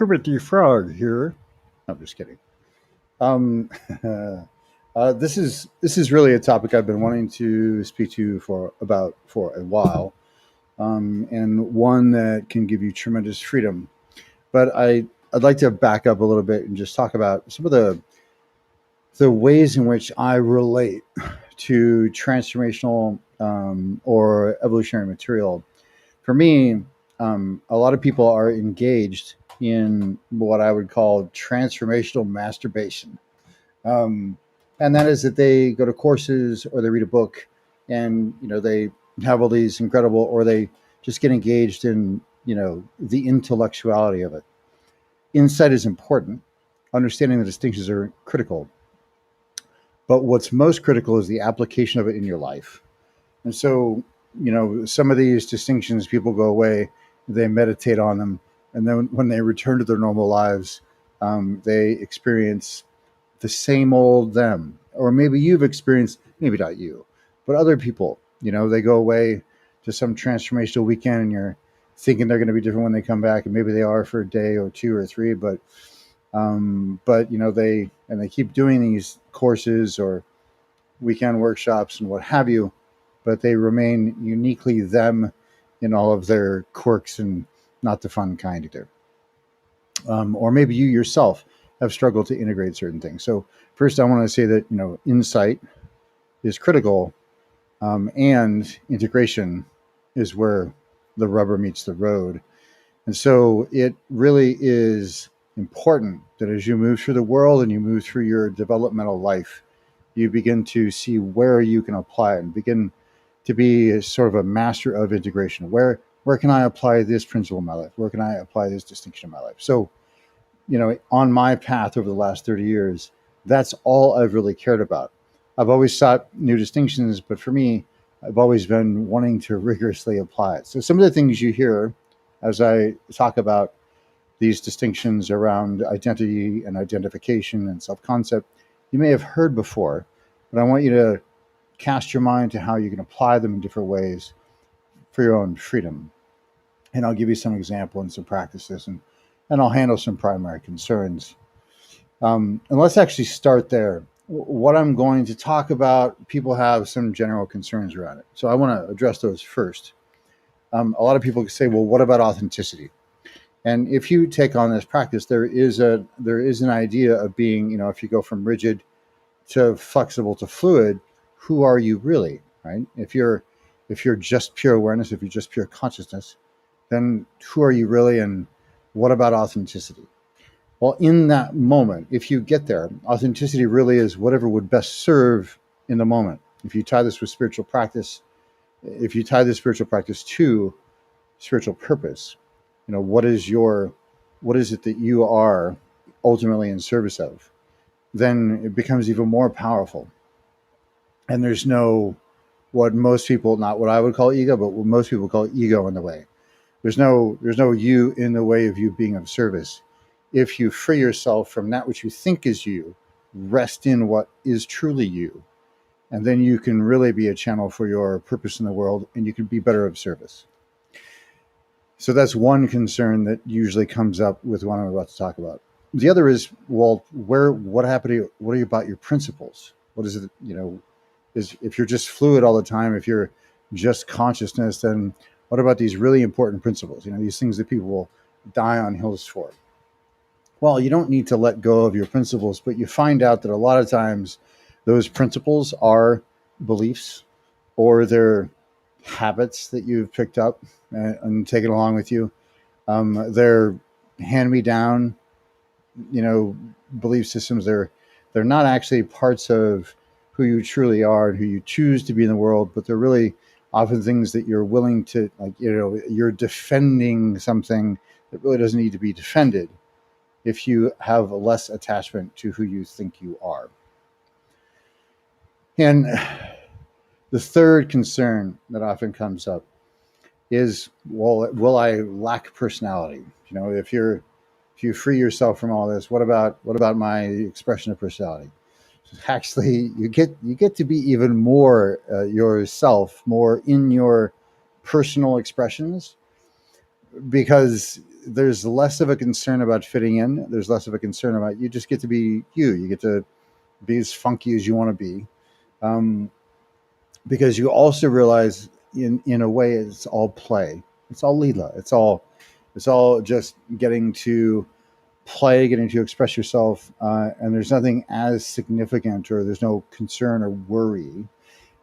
Kermit the Frog here. I'm just kidding. Um, this is really a topic I've been wanting to speak to for a while, and one that can give you tremendous freedom. But I'd like to back up a little bit and just talk about some of the ways in which I relate to transformational or evolutionary material. For me, a lot of people are engaged in what I would call transformational masturbation. Um, and that is that they go to courses or they read a book and, they have all these incredible, or they just get engaged in, the intellectuality of it. Insight is important. Understanding the distinctions are critical. But what's most critical is the application of it in your life. And so, some of these distinctions, people go away, they meditate on them, and then when they return to their normal lives, they experience the same old them. Or maybe you've experienced, maybe not you, but other people, they go away to some transformational weekend and you're thinking they're going to be different when they come back, and maybe they are for a day or two or three, but they keep doing these courses or weekend workshops and what have you, but they remain uniquely them in all of their quirks and not the fun kind either. Or maybe you yourself have struggled to integrate certain things. So first, I want to say that insight is critical, and integration is where the rubber meets the road. And so it really is important that as you move through the world and you move through your developmental life, you begin to see where you can apply it and begin to be sort of a master of integration. Where can I apply this principle in my life? Where can I apply this distinction in my life? So, on my path over the last 30 years, that's all I've really cared about. I've always sought new distinctions, but for me, I've always been wanting to rigorously apply it. So some of the things you hear as I talk about these distinctions around identity and identification and self-concept, you may have heard before, but I want you to cast your mind to how you can apply them in different ways for your own freedom. And I'll give you some example and some practices, and I'll handle some primary concerns. And let's actually start there. What I'm going to talk about, people have some general concerns around it. So I want to address those first. A lot of people say, well, what about authenticity? And if you take on this practice, there is an idea of being, if you go from rigid to flexible to fluid, who are you really, right? If you're just pure awareness, if you're just pure consciousness, then who are you really, and what about authenticity? Well, in that moment, if you get there, authenticity really is whatever would best serve in the moment. If you tie this with spiritual practice, if you tie this spiritual practice to spiritual purpose, what is it that you are ultimately in service of, then it becomes even more powerful. And there's no, what most people, not what I would call ego, but what most people call ego in the way. There's no you in the way of you being of service. If you free yourself from that which you think is you, rest in what is truly you, and then you can really be a channel for your purpose in the world, and you can be better of service. So that's one concern that usually comes up with what I'm about to talk about. The other is, well, what happened to you? What are you about your principles? What is it, is if you're just fluid all the time, if you're just consciousness, then what about these really important principles? These things that people will die on hills for. Well, you don't need to let go of your principles, but you find out that a lot of times those principles are beliefs, or they're habits that you've picked up and taken along with you. They're hand-me-down, belief systems. They're not actually parts of who you truly are and who you choose to be in the world, but they're really often things that you're willing to, you're defending something that really doesn't need to be defended if you have less attachment to who you think you are. And the third concern that often comes up is, well, will I lack personality? If you free yourself from all this, what about my expression of personality? Actually, you get to be even more yourself, more in your personal expressions, because there's less of a concern about fitting in. There's less of a concern about, you just get to be you. You get to be as funky as you want to be, um, because you also realize, in a way, it's all play. It's all Leela. It's all just getting to play, getting to express yourself, and there's nothing as significant, or there's no concern or worry,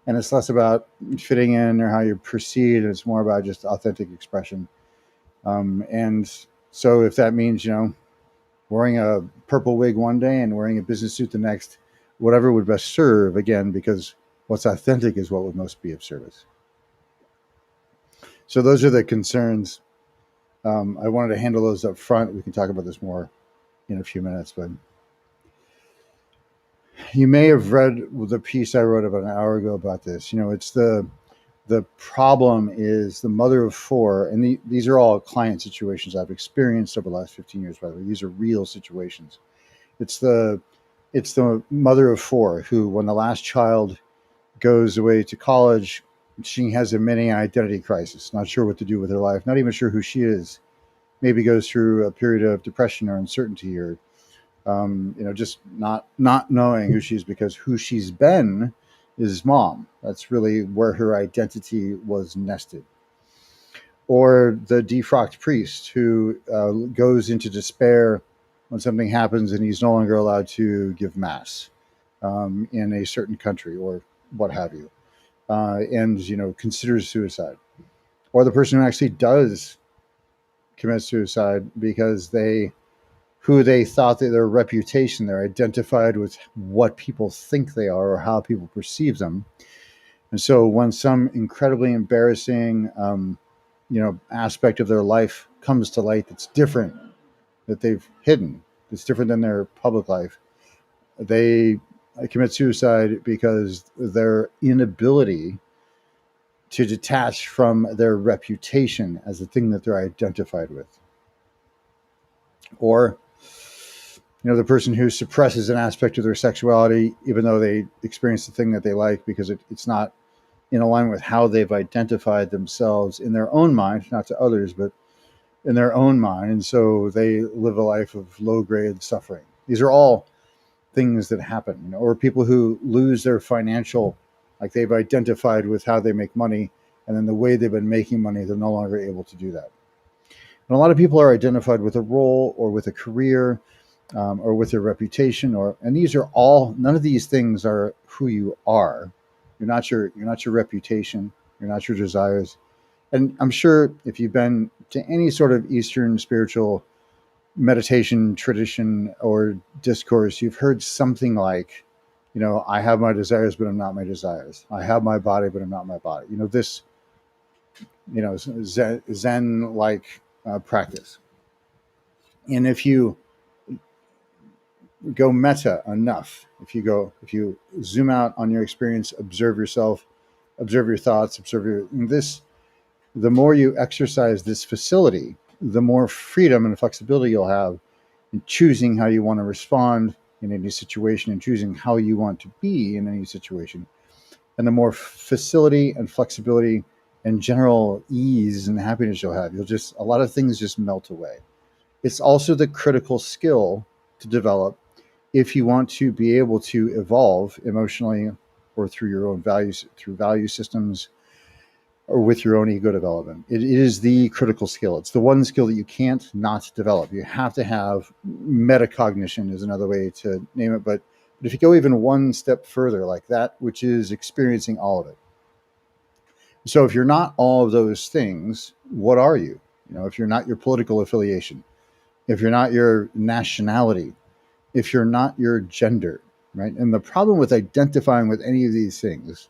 and it's less about fitting in or how you're perceived. It's more about just authentic expression. And so, if that means, wearing a purple wig one day and wearing a business suit the next, whatever would best serve, again, because what's authentic is what would most be of service. So those are the concerns. I wanted to handle those up front. We can talk about this more in a few minutes, but you may have read the piece I wrote about an hour ago about this. It's the problem is the mother of four, and these are all client situations I've experienced over the last 15 years. By the way, these are real situations. It's the mother of four who, when the last child goes away to college, she has a mini identity crisis, not sure what to do with her life, not even sure who she is. Maybe goes through a period of depression or uncertainty, or just not knowing who she is, because who she's been is mom. That's really where her identity was nested. Or the defrocked priest who goes into despair when something happens and he's no longer allowed to give mass in a certain country, or what have you, and considers suicide. Or the person who actually does commit suicide because who they thought that their reputation, they're identified with what people think they are or how people perceive them. And so when some incredibly embarrassing, aspect of their life comes to light that's different, that they've hidden, that's different than their public life, they commit suicide because their inability to detach from their reputation as a thing that they're identified with. Or the person who suppresses an aspect of their sexuality, even though they experience the thing that they like, because it's not in alignment with how they've identified themselves in their own mind, not to others, but in their own mind. And so they live a life of low grade suffering. These are all things that happen. Or people who lose their financial, like they've identified with how they make money, and then the way they've been making money, they're no longer able to do that. And a lot of people are identified with a role or with a career, or with their reputation, and these are all, none of these things are who you are. You're not your reputation. You're not your desires. And I'm sure if you've been to any sort of Eastern spiritual meditation tradition or discourse, you've heard something like, I have my desires, but I'm not my desires. I have my body, but I'm not my body. This, Zen like practice. And if you go meta enough, if you zoom out on your experience, observe yourself, observe your thoughts, the more you exercise this facility, the more freedom and flexibility you'll have in choosing how you want to respond in any situation, and choosing how you want to be in any situation. And the more facility and flexibility and general ease and happiness you'll have, a lot of things just melt away. It's also the critical skill to develop if you want to be able to evolve emotionally, or through your own values, through value systems, or with your own ego development. It is the critical skill. It's the one skill that you can't not develop. You have to have metacognition, is another way to name it. But if you go even one step further, like that, which is experiencing all of it. So if you're not all of those things, what are you? If you're not your political affiliation, if you're not your nationality, if you're not your gender, right? And the problem with identifying with any of these things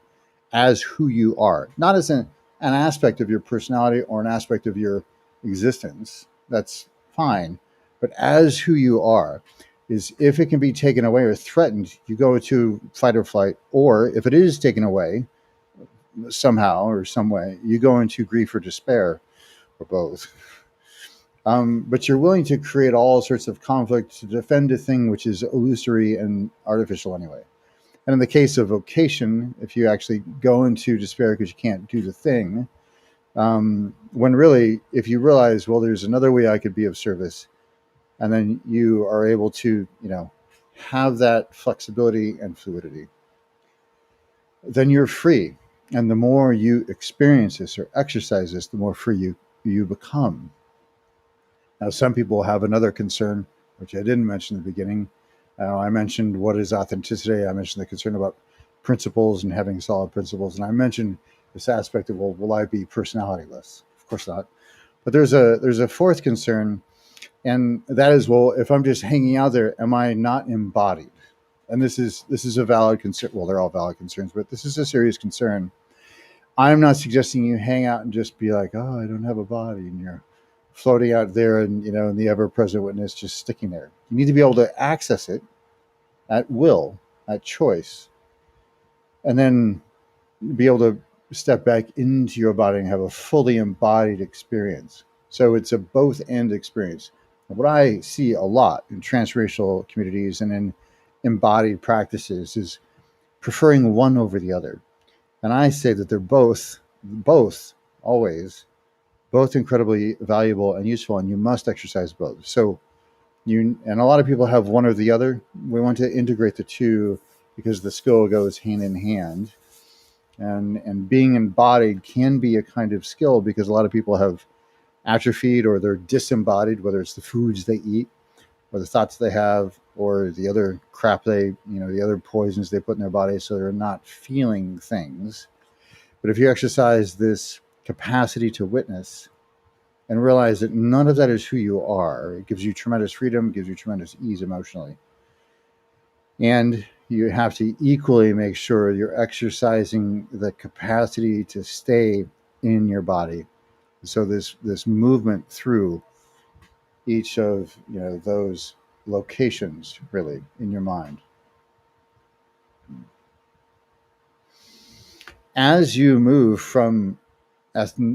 as who you are, not as an aspect of your personality or an aspect of your existence, that's fine. But as who you are, is if it can be taken away or threatened, you go to fight or flight. Or if it is taken away somehow or some way, you go into grief or despair, or both. But you're willing to create all sorts of conflict to defend a thing which is illusory and artificial anyway. And in the case of vocation, if you actually go into despair because you can't do the thing, When really, if you realize, well, there's another way I could be of service, and then you are able to, have that flexibility and fluidity, then you're free. And the more you experience this or exercise this, the more free you become. Now, some people have another concern, which I didn't mention in the beginning. I mentioned what is authenticity. I mentioned the concern about principles and having solid principles. And I mentioned this aspect of, well, will I be personalityless? Of course not. But there's a fourth concern, and that is, well, if I'm just hanging out there, am I not embodied? And this is a valid concern. Well, they're all valid concerns, but this is a serious concern. I'm not suggesting you hang out and just be like, oh, I don't have a body, and you're floating out there, and in the ever-present witness, just sticking there. You need to be able to access it at will, at choice, and then be able to step back into your body and have a fully embodied experience. So it's a both and experience. What I see a lot in transracial communities and in embodied practices is preferring one over the other. And I say that they're both always, both incredibly valuable and useful, and you must exercise both. So and a lot of people have one or the other. We want to integrate the two because the skill goes hand in hand. And being embodied can be a kind of skill because a lot of people have atrophied or they're disembodied, whether it's the foods they eat or the thoughts they have or the other crap the other poisons they put in their body, so they're not feeling things. But if you exercise this capacity to witness and realize that none of that is who you are, it gives you tremendous freedom, gives you tremendous ease emotionally. And you have to equally make sure you're exercising the capacity to stay in your body. So this movement through each of those locations really in your mind. As you move from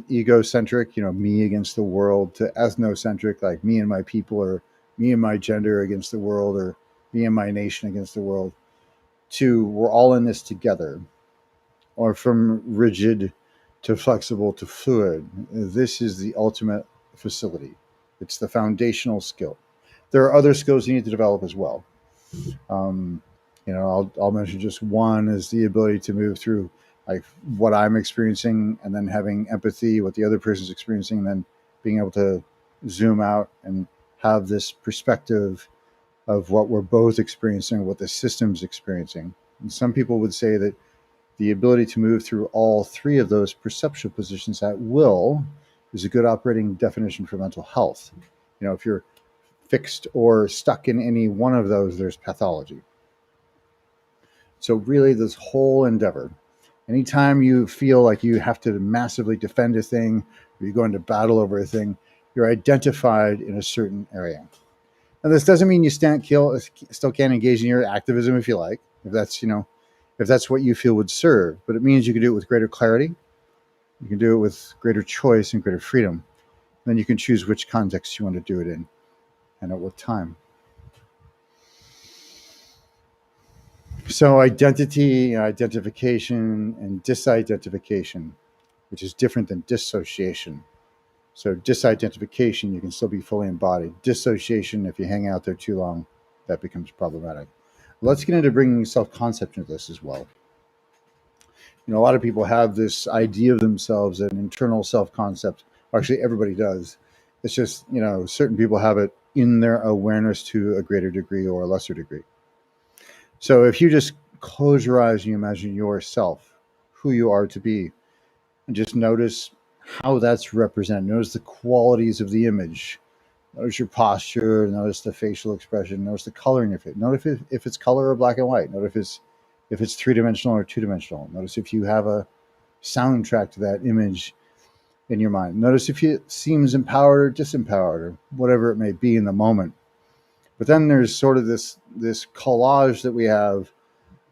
egocentric, me against the world, to ethnocentric, like me and my people, or me and my gender against the world, or me and my nation against the world, to we're all in this together, or from rigid to flexible to fluid. This is the ultimate facility. It's the foundational skill. There are other skills you need to develop as well. Um, I'll mention just one is the ability to move through like what I'm experiencing and then having empathy, what the other person's experiencing, and then being able to zoom out and have this perspective of what we're both experiencing, what the system's experiencing. And some people would say that the ability to move through all three of those perceptual positions at will is a good operating definition for mental health. If you're fixed or stuck in any one of those, there's pathology. So really this whole endeavor, anytime you feel like you have to massively defend a thing or you go into battle over a thing, you're identified in a certain area. And this doesn't mean you still can't engage in your activism if you like, if that's what you feel would serve, but it means you can do it with greater clarity. You can do it with greater choice and greater freedom. Then you can choose which context you want to do it in and at what time. So identity, identification, and disidentification, which is different than dissociation. So disidentification, you can still be fully embodied. Dissociation, if you hang out there too long, that becomes problematic. Let's get into bringing self-concept into this as well. A lot of people have this idea of themselves, an internal self-concept. Actually, everybody does. It's just, certain people have it in their awareness to a greater degree or a lesser degree. So if you just close your eyes and you imagine yourself, who you are to be, and just notice how that's represented. Notice the qualities of the image. Notice your posture. Notice the facial expression. Notice the color in your face. Notice if it's color or black and white. Notice if it's three-dimensional or two-dimensional. Notice if you have a soundtrack to that image in your mind. Notice if it seems empowered or disempowered or whatever it may be in the moment. But then there's sort of this collage that we have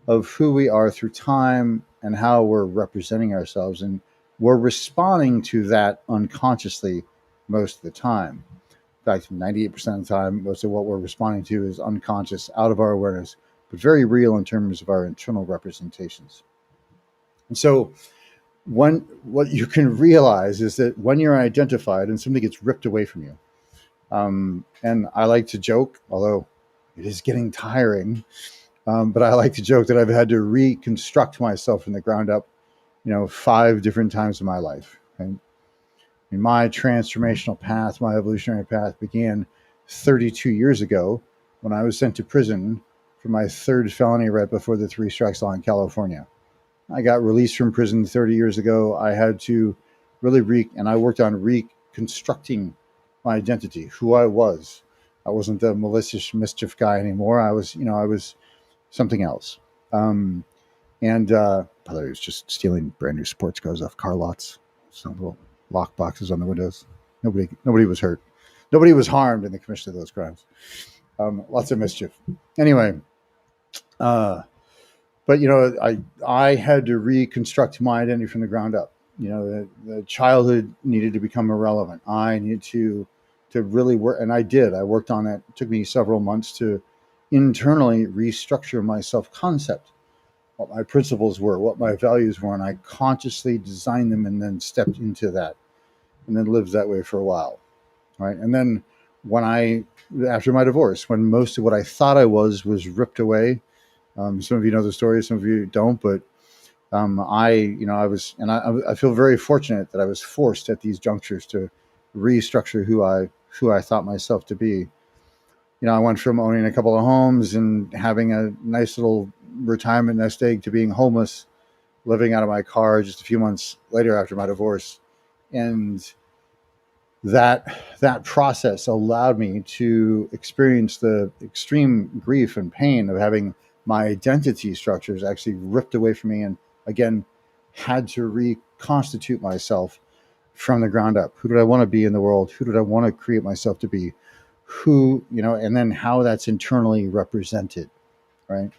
of who we are through time and how we're representing ourselves. And we're responding to that unconsciously most of the time. In fact, 98% of the time, most of what we're responding to is unconscious, out of our awareness, but very real in terms of our internal representations. And so what you can realize is that when you're identified and something gets ripped away from you, and I like to joke, although it is getting tiring, but I like to joke that I've had to reconstruct myself from the ground up, 5 different times in my life. And my transformational path, my evolutionary path began 32 years ago when I was sent to prison for my third felony right before the three strikes law in California. I got released from prison 30 years ago. I had to and I worked on reconstructing my identity, who I was. I wasn't the malicious mischief guy anymore. I was something else. And by the way, it was just stealing brand new sports cars off car lots. Some little lock boxes on the windows. Nobody was hurt. Nobody was harmed in the commission of those crimes. Lots of mischief. Anyway, uh, but I had to reconstruct my identity from the ground up. The childhood needed to become irrelevant. I needed to really work, and I did. I worked on it. It took me several months to internally restructure my self-concept, what my principles were, what my values were, and I consciously designed them and then stepped into that and then lived that way for a while. Right. And then after my divorce, when most of what I thought I was ripped away, some of you know the story, some of you don't, but I was, and I feel very fortunate that I was forced at these junctures to restructure who I thought myself to be. I went from owning a couple of homes and having a nice little retirement nest egg to being homeless, living out of my car just a few months later after my divorce. And that process allowed me to experience the extreme grief and pain of having my identity structures actually ripped away from me, and again had to reconstitute myself from the ground up. Who did I want to be in the world? Who did I want to create myself to be? And then how that's internally represented, right?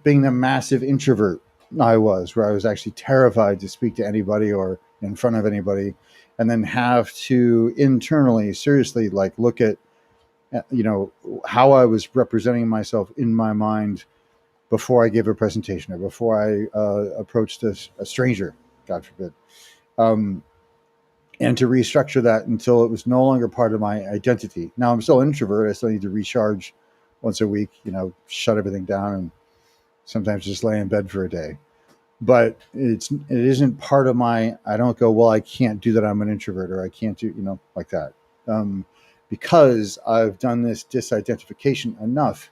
Being the massive introvert where I was actually terrified to speak to anybody or in front of anybody, and then have to internally seriously look at how I was representing myself in my mind before I gave a presentation or before I approached a stranger, God forbid, and to restructure that until it was no longer part of my identity. Now I'm still an introvert. I still need to recharge once a week, shut everything down and sometimes just lay in bed for a day. But it isn't part of I don't go, well, I can't do that. I'm an introvert, or I can't do, like that. Because I've done this disidentification enough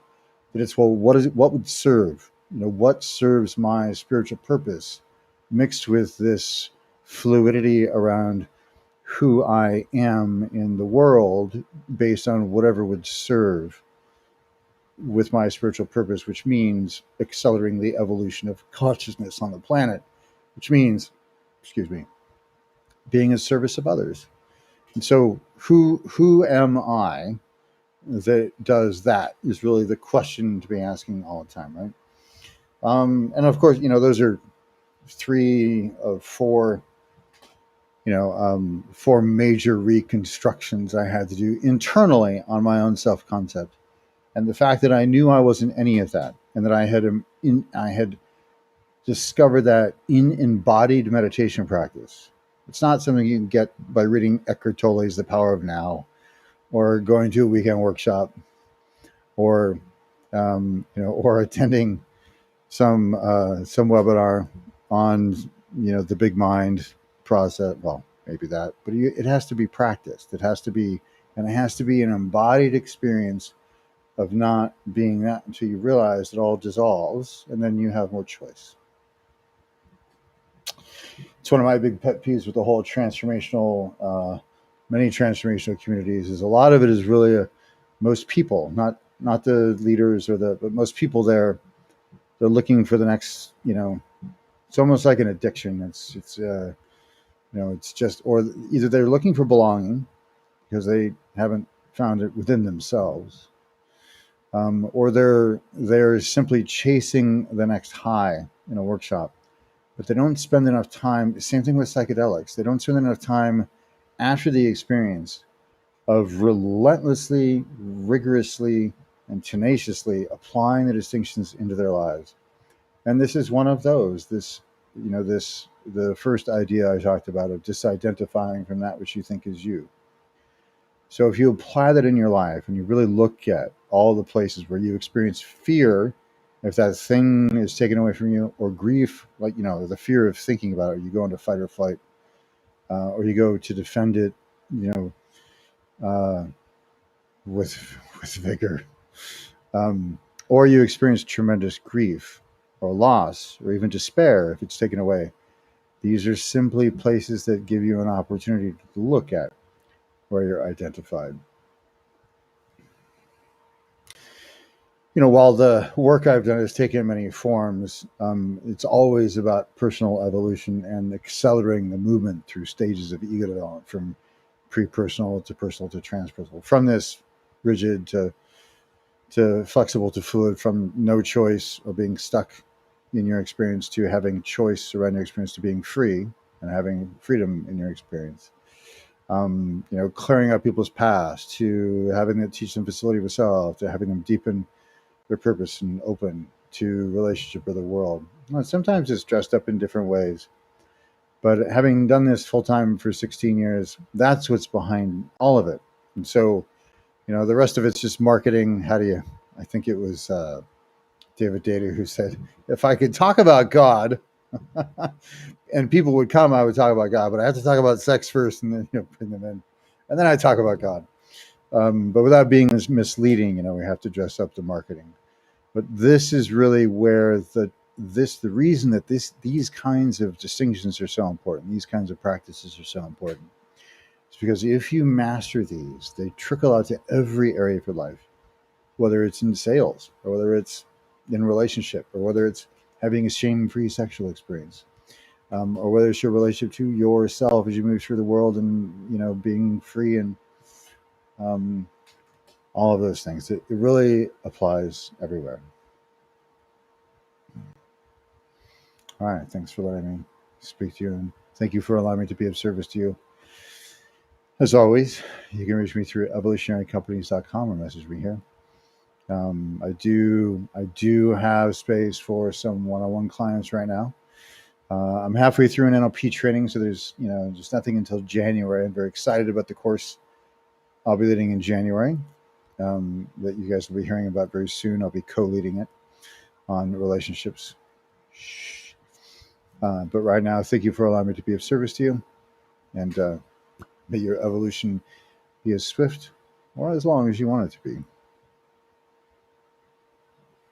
that it's, well, what would serve, what serves my spiritual purpose mixed with this fluidity around who I am in the world based on whatever would serve with my spiritual purpose, which means accelerating the evolution of consciousness on the planet, which means, excuse me, being a service of others. And so who am I that does that is really the question to be asking all the time, right? And of course, those are 3 of 4, 4 major reconstructions I had to do internally on my own self-concept. And the fact that I knew I wasn't any of that, and that I had discovered that in embodied meditation practice. It's not something you can get by reading Eckhart Tolle's The Power of Now, or going to a weekend workshop, or or attending some webinar on the big mind process. Well, maybe that, but it has to be practiced. It has to be an embodied experience of not being that until you realize it all dissolves, and then you have more choice. It's one of my big pet peeves with the whole many transformational communities, is a lot of it is really most people, not the leaders but most people they're looking for the next, it's almost like an addiction. It's just, or either they're looking for belonging because they haven't found it within themselves, or they're simply chasing the next high in a workshop, but they don't spend enough time. Same thing with psychedelics. They don't spend enough time after the experience of relentlessly, rigorously, and tenaciously applying the distinctions into their lives. And this is one of those. This the first idea I talked about of disidentifying from that which you think is you. So if you apply that in your life and you really look at all the places where you experience fear, if that thing is taken away from you, or grief, like, the fear of thinking about it, you go into fight or flight, or you go to defend it, you know, uh, with vigor, or you experience tremendous grief or loss or even despair if it's taken away. These are simply places that give you an opportunity to look at where you're identified. While the work I've done has taken many forms, it's always about personal evolution and accelerating the movement through stages of ego development, from pre-personal to personal to transpersonal, from this rigid to flexible to fluid, from no choice or being stuck in your experience to having choice around your experience, to being free and having freedom in your experience. Clearing up people's past, to having them teach them facility with self, to having them deepen their purpose and open to relationship with the world. Well, sometimes it's dressed up in different ways, but having done this full time for 16 years, that's what's behind all of it. And so, the rest of it's just marketing. I think it was David Data who said, if I could talk about God and people would come, I would talk about God, but I have to talk about sex first and then, bring them in. And then I talk about God. But without being misleading, we have to dress up the marketing. But this is really where the reason that these kinds of distinctions are so important, these kinds of practices are so important. It's because if you master these, they trickle out to every area of your life, whether it's in sales or whether it's in relationship or whether it's having a shame-free sexual experience, or whether it's your relationship to yourself as you move through the world and, being free and all of those things. It really applies everywhere. All right. Thanks for letting me speak to you, and thank you for allowing me to be of service to you. As always, you can reach me through evolutionarycompanies.com or message me here. I do have space for some one-on-one clients right now. I'm halfway through an NLP training, so there's just nothing until January. I'm very excited about the course I'll be leading in January, that you guys will be hearing about very soon. I'll be co-leading it on relationships. But right now, thank you for allowing me to be of service to you, and may your evolution be as swift or as long as you want it to be.